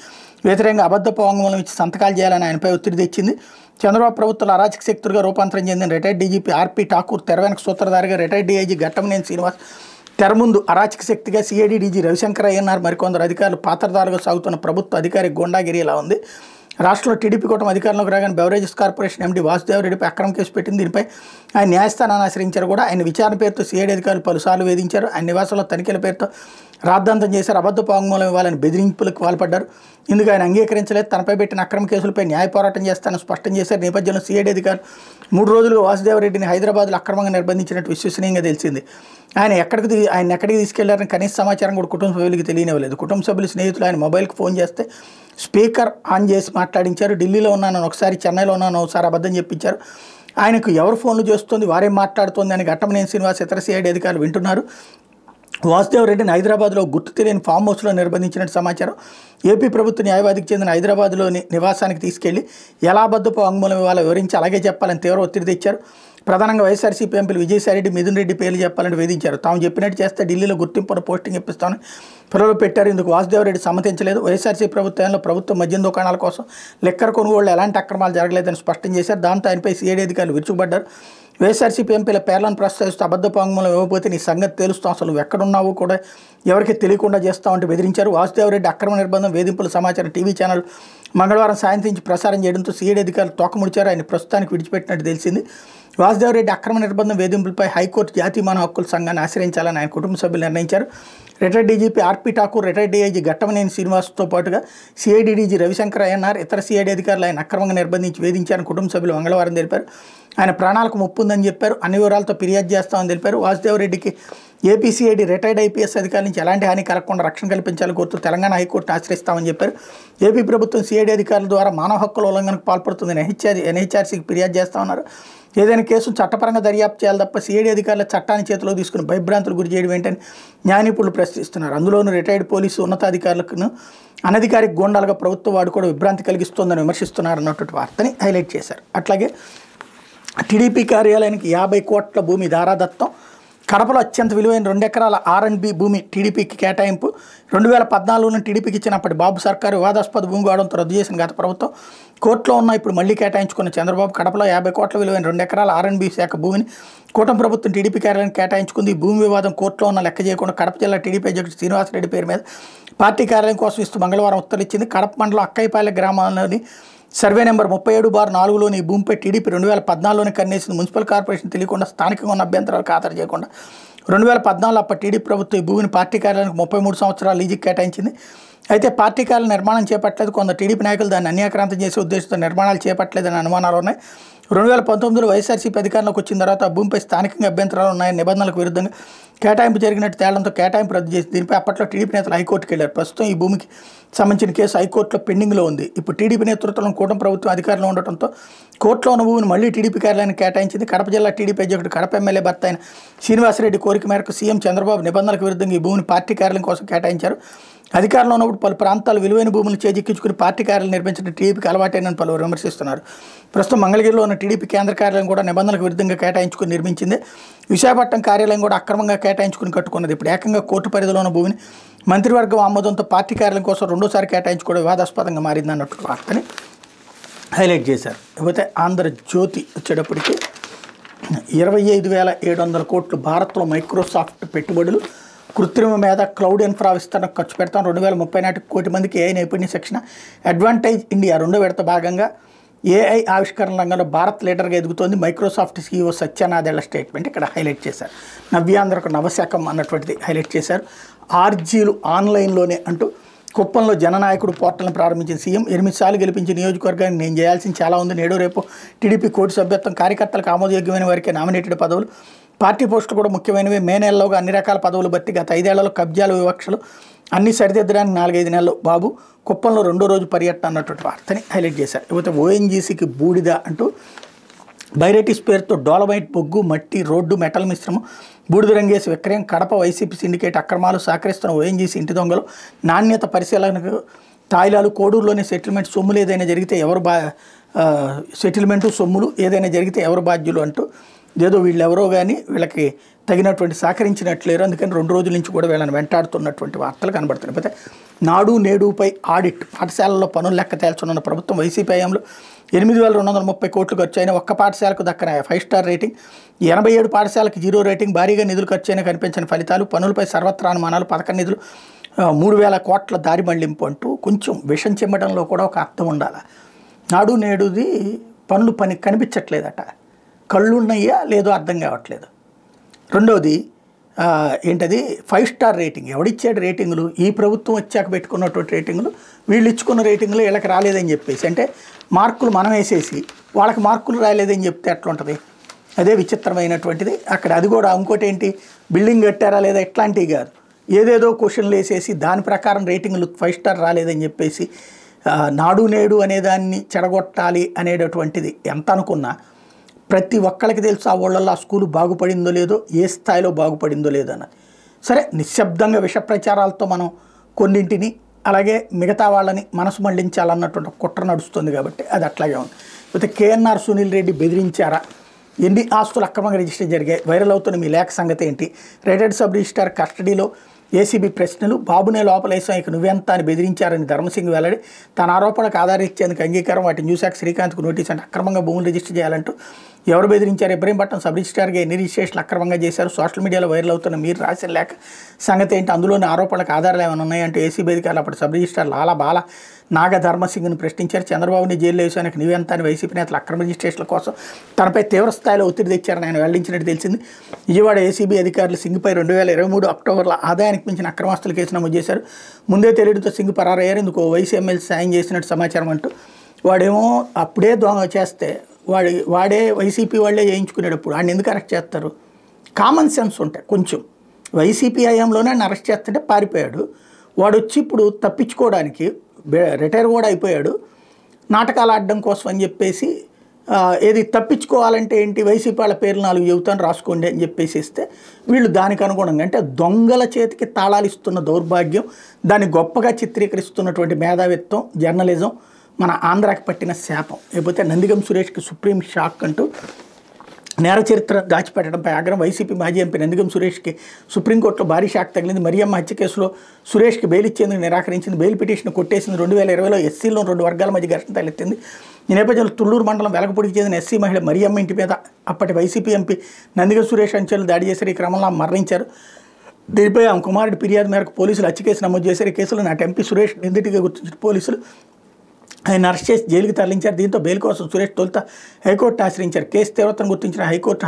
వ్యతిరేకంగా అబద్ధపు వాంగ్మూలం ఇచ్చి సంతకాలు చేయాలని ఆయనపై ఒత్తిడి తెచ్చింది. చంద్రబాబు ప్రభుత్వంలో అరాచక శక్తులుగా రూపాంతరం చెందిన రిటైర్డ్ డీజీపీ ఆర్పీ ఠాకూర్, తెర వెనక సూత్రధారిగా రిటైర్డ్ డీఐజీ ఘట్టమనేని శ్రీనివాస్, తెర ముందు అరాచక శక్తిగా సిఐడి డీజీ రవిశంకర్ అయ్యన్నారు. మరికొందరు అధికారులు పాత్రధారులుగా సాగుతున్న ప్రభుత్వ అధికారి గూండాగిరి ఇలా ఉంది. రాష్ట్రంలో టీడీపీ కూటమి అధికారంలోకి రాగానే బెవరేజెస్ కార్పొరేషన్ ఎండీ వాసుదేవరెడ్డిపై అక్రమ కేసు పెట్టింది. దీనిపై ఆయన న్యాయస్థానాన్ని ఆశ్రయించారు కూడా. ఆయన విచారణ పేరుతో సిఐడి అధికారులు పలుసార్లు వేధించారు. ఆయన నివాసంలో తనిఖీల పేరుతో రాద్ధాంతం చేశారు. అబద్ధపు వాంగ్మూలం ఇవ్వాలని బెదిరింపులకు పాల్పడ్డారు. ఇందుకు ఆయన అంగీకరించలేదు. తనపై పెట్టిన అక్రమ కేసులపై న్యాయ పోరాటం చేస్తానని స్పష్టం చేశారు. నేపథ్యంలో సిఐడి అధికారులు 3 రోజులుగా వాసుదేవరెడ్డిని హైదరాబాద్లో అక్రమంగా నిర్బంధించినట్టు విశ్వసనీయంగా తెలిసింది. ఆయన ఎక్కడికి తీసుకెళ్లారని కనీస సమాచారం కూడా కుటుంబ సభ్యులకి తెలియనివ్వలేదు. కుటుంబ సభ్యులు, స్నేహితులు ఆయన మొబైల్కి ఫోన్ చేస్తే స్పీకర్ ఆన్ చేసి మాట్లాడించారు. ఢిల్లీలో ఉన్నాను ఒకసారి, చెన్నైలో ఉన్నాను ఒకసారి అబద్ధం చెప్పించారు. ఆయనకు ఎవరు ఫోన్లు చేస్తుంది, వారేం మాట్లాడుతోంది అని ఘట్టమనేని శ్రీనివాస్, ఇతర సిఐడి అధికారులు వింటున్నారు. వాసుదేవరెడ్డిని హైదరాబాద్లో గుర్తు తెలియని ఫామ్ హౌస్లో నిర్బంధించినట్టు సమాచారం. ఏపీ ప్రభుత్వ న్యాయవాదికి చెందిన హైదరాబాద్లోని నివాసానికి తీసుకెళ్లి ఎలా అబద్ధపు వాంగ్మూలం ఇవ్వాలో వివరించి అలాగే చెప్పాలని తీవ్ర ఒత్తిడి తెచ్చారు. ప్రధానంగా వైఎస్ఆర్సీపీ ఎంపీలు విజయసాయిరెడ్డి, మిథున్ రెడ్డి పేర్లు చెప్పాలని వేధించారు. తాము చెప్పినట్టు చేస్తే ఢిల్లీలో గుర్తింపును పోస్టింగ్ ఇప్పిస్తామని పొరలో పెట్టారు. ఇందుకు వాసుదేవరెడ్డి సమ్మతించలేదు. వైఎస్ఆర్సీపీ ప్రభుత్వంలో ప్రభుత్వ మద్యం దుకాణాల కోసం లెక్కర కొనుగోళ్లు ఎలాంటి అక్రమాలు జరగలేదని స్పష్టం చేశారు. దాంతో ఆయనపై సిఐడి అధికారులు విరుచుకుపడ్డారు. వైఎస్ఆర్సీపీ ఎంపీల పేర్లను ప్రస్తావిస్తూ అబద్ధపు వాంగ్మూలం ఇవ్వకపోతే నీ సంగతి తెలుస్తాం, అసలు నువ్వు ఎక్కడున్నావో కూడా ఎవరికి తెలియకుండా చేస్తామంటే బెదిరించారు. వాసుదేవరెడ్డి అక్రమ నిర్బంధం, వేధింపుల సమాచారం టీవీ ఛానల్ మంగళవారం సాయంత్రం ప్రసారం చేయడంతో సిఐడి అధికారులు తోకముడిచారు. ఆయన ప్రస్తుతానికి విడిచిపెట్టినట్టు తెలిసింది. వాసుదేవరెడ్డి అక్రమ నిర్బంధం వేధింపులపై హైకోర్టు జాతీయ మానవ హక్కుల సంఘాన్ని ఆశ్రయించాలని ఆయన కుటుంబ సభ్యులు నిర్ణయించారు. Retired DGP RP Thakur, retired DIG Ghattamaneni శ్రీనివాస్తో పాటుగా సిఐడి డీజీ రవిశంకర్ అయ్యన్నారు. ఇతర సిఐడి అధికారులు ఆయన అక్రమంగా నిర్బంధించి వేధించారని కుటుంబ సభ్యులు మంగళవారం తెలిపారు. ఆయన ప్రాణాలకు ముప్పు ఉందని చెప్పారు. అన్ని వివరాలతో ఫిర్యాదు చేస్తామని తెలిపారు. వాసుదేవరెడ్డికి ఏపీసీఐడి రిటైర్డ్ ఐపీఎస్ అధికారుల నుంచి ఎలాంటి హాని కలగకుండా రక్షణ కల్పించాలని కోరుతూ తెలంగాణ హైకోర్టును ఆశ్రయిస్తామని చెప్పారు. ఏపీ ప్రభుత్వం సిఐడి అధికారుల ద్వారా మానవ హక్కుల ఉల్లంఘనకు పాల్పడుతుందని ఎన్హెచ్ఆర్సీకి ఫిర్యాదు చేస్తామన్నారు. ఏదైనా కేసును చట్టపరంగా దర్యాప్తు చేయాలి తప్ప సిఐడి అధికారుల చట్టాన్ని చేతిలో తీసుకుని భయభ్రాంతులు గురి చేయడం ఏంటని న్యాయ నిపుణులు ప్రశ్నిస్తున్నారు. అందులోనూ రిటైర్డ్ పోలీసు ఉన్నతాధికారులకు అనధికారిక గోండాలుగా ప్రభుత్వం వాడు కూడా విభ్రాంతి కలిగిస్తోందని విమర్శిస్తున్నారు అన్నటువంటి వార్తని హైలైట్ చేశారు. అట్లాగే టీడీపీ కార్యాలయానికి 50 కోట్ల భూమి దారాదత్తం, కడపలో అత్యంత విలువైన 2 ఎకరాల R&B భూమి టీడీపీకి కేటాయింపు. 2014లో టీడీపీకి ఇచ్చినప్పటి బాబు సర్కారు వివాదాస్పద భూమి కావడంతో రద్దు చేసిన గత ప్రభుత్వం కోర్టులో ఉన్న ఇప్పుడు మళ్లీ కేటాయించుకున్న చంద్రబాబు కడపలో 50 కోట్ల విలువైన 2 ఎకరాల R&B శాఖ భూమిని కూటమి ప్రభుత్వం టీడీపీ కార్యాలయానికి కేటాయించుకుంది. ఈ భూమి వివాదం కోర్టులో ఉన్న లెక్క చేయకుండా కడప జిల్లా టీడీపీ అధ్యక్షుడు శ్రీనివాసరెడ్డి పేరు మీద పార్టీ కార్యాలయం కోసం ఇస్తూ మంగళవారం ఉత్తర్వులు ఇచ్చింది. కడప మండలం అక్కయ్యపాలెం గ్రామంలోని సర్వే నెంబర్ 37/4లోని ఈ భూమిపై టీడీపీ 2014లోనే కన్నేసింది. మున్సిపల్ కార్పొరేషన్ తెలియకుండా స్థానికంగా ఉన్న అభ్యంతరాలు ఖాతరు చేయకుండా 2014 అప్పటి టీడీపీ ప్రభుత్వం ఈ భూమిని పార్టీ కార్యాలయానికి 33 సంవత్సరాలు లీజుకి కేటాయించింది. అయితే పార్టీ కార్యాలయం నిర్మాణం చేపట్టలేదు. కొందరు టీడీపీ నాయకులు దాన్ని అన్యాక్రాంతం చేసే ఉద్దేశంతో నిర్మాణాలు చేపట్టలేదని అనుమానాలు ఉన్నాయి. 2019లో వైఎస్ఆర్సీపీ అధికారంలోకి వచ్చిన తర్వాత ఆ భూమిపై స్థానికంగా అభ్యంతరాలు ఉన్నాయని నిబంధనలకు విరుద్ధంగా కేటాయింపు జరిగినట్టు తేలడంతో కేటాయింపు రద్దు చేసి దీనిపై అప్పట్లో టీడీపీ నేతలు హైకోర్టుకు వెళ్లారు. ప్రస్తుతం ఈ భూమికి సంబంధించిన కేసు హైకోర్టులో పెండింగ్లో ఉంది. ఇప్పుడు టీడీపీ నేతృత్వంలో కూటమి ప్రభుత్వం అధికారంలో ఉండటంతో కోర్టులో ఉన్న భూమిని మళ్లీ టీడీపీ కార్యాలయానికి కేటాయించింది. కడప జిల్లా టీడీపీ అధ్యక్షుడు కడప ఎమ్మెల్యే భర్త అయిన శ్రీనివాసరెడ్డి కోరిక మేరకు సీఎం చంద్రబాబు నిబంధనలకు విరుద్ధంగా ఈ భూమిని పార్టీ కార్యాలయం కోసం కేటాయించారు. అధికారంలో ఉన్నప్పుడు పలు ప్రాంతాలు విలువైన భూములు చేజిక్కించుకుని పార్టీ కార్యాలయం నిర్మించడం టీడీపీకి అలవాటైనని పలువురు విమర్శిస్తున్నారు. ప్రస్తుతం మంగళగిరిలో ఉన్న టీడీపీ కేంద్ర కార్యాలయం కూడా నిబంధనలకు విరుద్ధంగా కేటాయించుకుని నిర్మించింది. విశాఖపట్నం కార్యాలయం కూడా అక్రమంగా కేటాయించుకుని కట్టుకున్నది. ఇప్పుడు ఏకంగా కోర్టు పరిధిలో ఉన్న భూమిని మంత్రివర్గం ఆమోదంతో పార్టీ కార్యాలయం కోసం రెండోసారి కేటాయించుకోవడం వివాదాస్పదంగా మారింది అన్నట్టు వార్తని హైలైట్ చేశారు. ఇకపోతే ఆంధ్రజ్యోతి వచ్చేటప్పటికి 25,700 కోట్లు భారత్లో మైక్రోసాఫ్ట్ పెట్టుబడులు, కృత్రిమ మేధ, క్లౌడ్ ఇన్ఫ్రా విస్తరణకు ఖర్చు పెడతాం. 2030 నాటికి 1 కోటి మందికి AI నైపుణ్య శిక్షణ. అడ్వాంటేజ్ ఇండియా 2వ విడత భాగంగా AI ఆవిష్కరణ రంగంలో భారత్ లీడర్గా ఎదుగుతోంది. Microsoft CEO Satya Nadella statement ఇక్కడ హైలైట్ చేశారు. నవ్యాంధ్రకు నవశకం అన్నటువంటిది హైలైట్ చేశారు. ఆర్జీలు ఆన్లైన్లోనే అంటూ కుప్పంలో జననాయకుడు పోర్టల్ని ప్రారంభించిన సీఎం 8 సార్లు గెలిపించిన నియోజకవర్గానికి నేను చేయాల్సింది చాలా ఉంది. నేడు రేపు టీడీపీ కోటి సభ్యత్వం, కార్యకర్తలకు ఆమోదయోగ్యమైన వారికి నామినేటెడ్ పదవులు, పార్టీ పోస్టులు కూడా ముఖ్యమైనవి. మే నెలలోగా అన్ని రకాల పదవులు భర్తీ. గత 5 ఏళ్లలో కబ్జాలు, వివక్షలు అన్ని సరిదిద్దడానికి 4-5 నెలలు. బాబు కుప్పంలో 2వ రోజు పర్యటన అన్నటువంటి వార్తని హైలైట్ చేశారు. ఇకపోతే ONGCకి బూడిద అంటూ బైరైటిస్ పేరుతో డోలమైట్, బొగ్గు, మట్టి, రోడ్డు, మెటల్ మిశ్రమం బూడిద రంగేసి విక్రయం. కడప వైసీపీ సిండికేట్ అక్రమాలు, సహకరిస్తున్న ONGC ఇంటి దొంగలు, నాణ్యత పరిశీలనకు తాయిలాలు, కోడూరులోని సెటిల్మెంట్ సొమ్ములు ఏదైనా జరిగితే ఎవరు సెటిల్మెంటు సొమ్ములు ఏదైనా జరిగితే ఎవరు బాధ్యులు అంటూ ఏదో వీళ్ళెవరో కానీ వీళ్ళకి తగినటువంటి సహకరించినట్లేరు. అందుకని 2 రోజుల నుంచి కూడా వీళ్ళని వెంటాడుతున్నటువంటి వార్తలు కనబడుతున్నాయి. అయితే నాడు నేడుపై ఆడిట్, పాఠశాలల్లో పనులు లెక్క తేల్చనున్న ప్రభుత్వం. వైసీపీ హయాంలో 8,230 కోట్లు ఖర్చు అయిన ఒక్క పాఠశాలకు దక్కన 5 స్టార్ రేటింగ్, 87 పాఠశాలకు 0 రేటింగ్. భారీగా నిధులు ఖర్చు అయినా కనిపించిన ఫలితాలు, పనులపై సర్వత్రా అనుమానాలు, పథకం నిధులు 3,000 కోట్ల దారి మళ్లింపు అంటూ కొంచెం విషం చెమ్మడంలో కూడా ఒక అర్థం ఉండాలి. నాడు నేడుది పనులు కనిపించట్లేదట, కళ్ళున్నయ్యా లేదో అర్థం కావట్లేదు. రెండోది ఏంటది 5 స్టార్ రేటింగ్. ఎవడిచ్చాడు రేటింగులు? ఈ ప్రభుత్వం వచ్చాక పెట్టుకున్నటువంటి రేటింగులు, వీళ్ళు ఇచ్చుకున్న రేటింగులు వీళ్ళకి రాలేదని చెప్పేసి, అంటే మార్కులు మనం వేసేసి వాళ్ళకి మార్కులు రాలేదని చెప్తే ఎట్లుంటుంది? అదే విచిత్రమైనటువంటిది అక్కడ. అది కూడా ఇంకోటి ఏంటి, బిల్డింగ్ కట్టారా లేదా ఇట్లాంటివి కాదు, ఏదేదో క్వశ్చన్లు వేసేసి దాని ప్రకారం రేటింగులు 5 స్టార్ రాలేదని చెప్పేసి నాడు నేడు అనేదాన్ని చెడగొట్టాలి అనేటటువంటిది ఎంత అనుకున్నా ప్రతి ఒక్కరికి తెలుసు ఆ ఊళ్ళల్లో ఆ స్కూలు బాగుపడిందో లేదో, ఏ స్థాయిలో బాగుపడిందో లేదో అన్నది. సరే, నిశ్శబ్దంగా విష ప్రచారాలతో మనం కొన్నింటిని అలాగే మిగతా వాళ్ళని మనసు మళ్లించాలన్నటువంటి కుట్ర నడుస్తుంది కాబట్టి అది అట్లాగే ఉంది. అయితే KNR సునీల్ రెడ్డి బెదిరించారా, ఎన్ని ఆస్తులు అక్రమంగా రిజిస్టర్ జరిగాయి, వైరల్ అవుతున్న మీ లేఖ సంగతి ఏంటి, రిటైర్డ్ సబ్ రిజిస్ట్రార్ కస్టడీలో ఏసీబీ ప్రశ్నలు, బాబునే లోపలేసాం ఇక నువ్వెంత అని బెదిరించారని ధర్మసింగ్ వెల్లడి. తన ఆరోపణకు ఆధారం ఇచ్చేందుకు అంగీకారం, వాటిని చూశాక శ్రీకాంత్కు నోటీస్ అంటే అక్రమంగా భూములు రిజిస్టర్ చేయాలంటూ ఎవరు బెదిరించారు? ఇబ్రహీంపట్నం సబ్ రిజిస్ట్రార్గా ఎన్ని రిజిస్ట్రేషన్లు అక్రమంగా చేశారు, సోషల్ మీడియాలో వైరల్ అవుతున్న మీరు రాసిన లేఖ సంగతి ఏంటి, అందులోని ఆరోపణలకు ఆధారాలు ఏమైనా ఉన్నాయంటూ ఏసీబీ అధికారులు అప్పటి సబ్ రిజిస్ట్రార్ లాలా బాల నాగ ధర్మసింగ్ను ప్రశ్నించారు. చంద్రబాబుని జైల్లో వేసానికి నీవెంత అని వైసీపీ నేతలు అక్రమ రిజిస్ట్రేషన్ల కోసం తనపై తీవ్ర స్థాయిలో ఒత్తిడి తెచ్చారని ఆయన వెల్లడించినట్టు తెలిసింది. విజయవాడ ఏసీబీ అధికారులు సింగ్పై 2023 అక్టోబర్లో ఆదాయానికి మించిన అక్రమాస్తుల కేసు నమోదు చేశారు. ముందే తెలియడంతో సింగ్ పరారయ్యారు. ఇందుకు వైసీ ఎమ్మెల్సీ సాయం చేసినట్టు సమాచారం అంటూ వాడేమో అప్పుడే చేస్తే వాడే వైసీపీ వాళ్ళే చేయించుకునేటప్పుడు ఆయన ఎందుకు అరెస్ట్ చేస్తారు? కామన్ సెన్స్ ఉంటాయి కొంచెం. వైసీపీ హయాంలోనే ఆయన అరెస్ట్ చేస్తుంటే పారిపోయాడు. వాడు వచ్చి ఇప్పుడు తప్పించుకోవడానికి రిటైర్ కూడా అయిపోయాడు. నాటకాలు ఆడడం కోసం అని చెప్పేసి ఏది తప్పించుకోవాలంటే ఏంటి, వైసీపీ వాళ్ళ పేర్లు 4 చెబుతాను రాసుకోండి అని చెప్పేసి ఇస్తే వీళ్ళు దానికి అనుగుణంగా అంటే దొంగల చేతికి తాళాలు ఇస్తున్న దౌర్భాగ్యం, దాన్ని గొప్పగా చిత్రీకరిస్తున్నటువంటి మేధావిత్వం, జర్నలిజం మన ఆంధ్రాకి పట్టిన శాపం. లేకపోతే నందిగం సురేష్కి సుప్రీం షాక్ అంటూ నేర చరిత్ర దాచిపెట్టడంపై ఆగ్రహం. వైసీపీ మాజీ ఎంపీ నందిగం సురేష్కి సుప్రీంకోర్టులో భారీ షాక్ తగిలింది. మరియమ్మ హత్య కేసులో సురేష్కి బెయిల్ ఇచ్చేందుకు నిరాకరించింది. బెయిల్ పిటిషన్ కొట్టేసింది. 2020లో ఎస్సీలో 2 వర్గాల మధ్య ఘర్షణ తలెత్తింది. ఈ నేపథ్యంలో తుళ్లూరు మండలం వెలగపూడికి చెందిన ఎస్సీ మహిళ మరియమ్మ ఇంటి మీద అప్పటి వైసీపీ ఎంపీ నందిగం సురేష్ అంచెలు దాడి చేశారు. ఈ క్రమంలో మరణించారు. దీనిపై ఆమె కుమారుడి ఫిర్యాదు మేరకు పోలీసులు హత్య కేసు నమోదు చేశారు. ఈ కేసులో నాటి ఎంపీ సురేష్ నిందితుడిగా గుర్తించిన పోలీసులు ఆయన అరెస్ట్ చేసి జైలుకి తరలించారు. దీంతో బెయిల్ కోసం సురేష్ తొలుత హైకోర్టును ఆశ్రయించారు. కేసు తీవ్రతను గుర్తించిన హైకోర్టు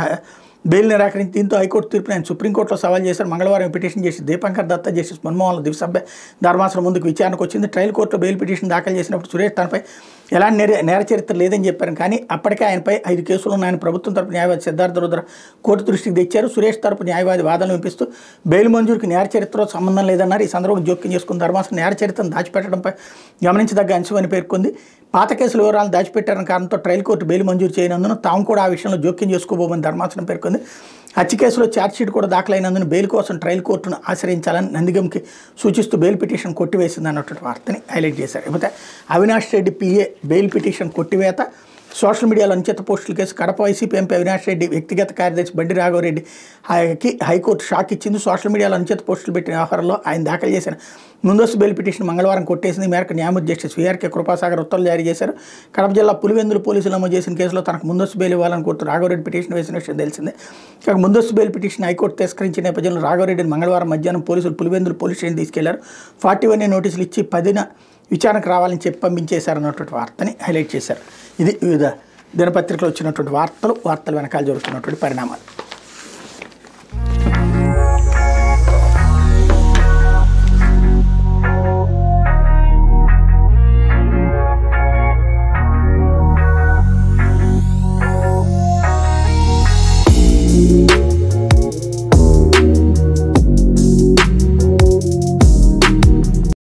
బెయిల్ నిరాకరించి దీంతో హైకోర్టు తీర్పును ఆయన సుప్రీంకోర్టులో సవాల్ చేశారు. మంగళవారం పిటిషన్ చేసి దీపంకర్ దత్తా జస్టిస్ మన్మోహన్ దివ్యసభ్య ధర్మాసనం ముందుకు విచారణకు వచ్చింది. ట్రయల్ కోర్టులో బెయిల్ పిటిషన్ దాఖలు చేసినప్పుడు సురేష్ తనపై ఎలాంటి నేర చరిత్ర లేదని చెప్పారు. కానీ అప్పటికే ఆయనపై 5 కేసులు ఉన్నాయని ప్రభుత్వం తరపు న్యాయవాది సిద్ధార్థ రుద్ర కోర్టు దృష్టికి తెచ్చారు. సురేష్ తరపు న్యాయవాది వాదనలు వినిపిస్తూ బెయిల్ మంజూరుకి నేర చరిత్రతో సంబంధం లేదన్నారు. ఈ సందర్భంగా జోక్యం చేసుకున్న ధర్మాసనం నేర చరిత్రను దాచిపెట్టడంపై గమనించదగ్గ అంశమని పేర్కొంది. పాత కేసుల వివరాలు దాచిపెట్టారన్న కారణంతో ట్రయల్ కోర్టు బెయిల్ మంజూరు చేయనందున తాము కూడా ఆ విషయంలో జోక్యం చేసుకోబోమని ధర్మాసనం పేర్కొంది. హత్య కేసులో ఛార్జ్షీట్ కూడా దాఖలైనందున బెయిల్ కోసం ట్రయల్ కోర్టును ఆశ్రయించాలని నందిగంకి సూచిస్తూ బెయిల్ పిటిషన్ కొట్టివేసింది అన్నటువంటి వార్తని హైలైట్ చేశారు. లేకపోతే Avinash Reddy PA bail petition కొట్టివేత. సోషల్ మీడియాలో అనుచిత పోస్టుల case. Kadapa YCP MP Avinash Reddy వ్యక్తిగత కార్యదర్శి బండి రాఘవరెడ్డి హైకోర్టు షాక్ ఇచ్చింది. సోషల్ మీడియాలో అనుచిత పోస్టులు పెట్టిన వ్యవహారంలో ఆయన దాఖలు చేసిన ముందస్తు బెయిల్ పిటిషన్ మంగళవారం కొట్టేసింది. మేరకు న్యాయమూర్తి జస్టిస్ వీఆర్కే కృపాసాగర్ ఉత్తర్వులు జారీ చేశారు. కడప జిల్లా పులివెందులు పోలీసులు నమోదు చేసిన కేసులో తనకు ముందస్తు బెయిల్ ఇవ్వాలని కోరుతూ రాఘవరెడ్డి పిటిషన్ వేసిన విషయం తెలిసిందే. ఇక ముందస్తు బెయిల్ పిటిషన్ హైకోర్టు తిరస్కరించిన నేపథ్యంలో రాఘవరెడ్డిని మంగళవారం మధ్యాహ్నం పోలీసులు పులివెందులు పోలీస్ స్టేషన్ తీసుకెళ్లారు. 41 నోటీసులు ఇచ్చి 10న విచారణకు రావాలని చెప్పి పంపించేశారన్నటువంటి వార్తని హైలైట్ చేశారు. ఇది వివిధ దినపత్రికలో వచ్చినటువంటి వార్తలు వెనకాల జరుగుతున్నటువంటి పరిణామాలు.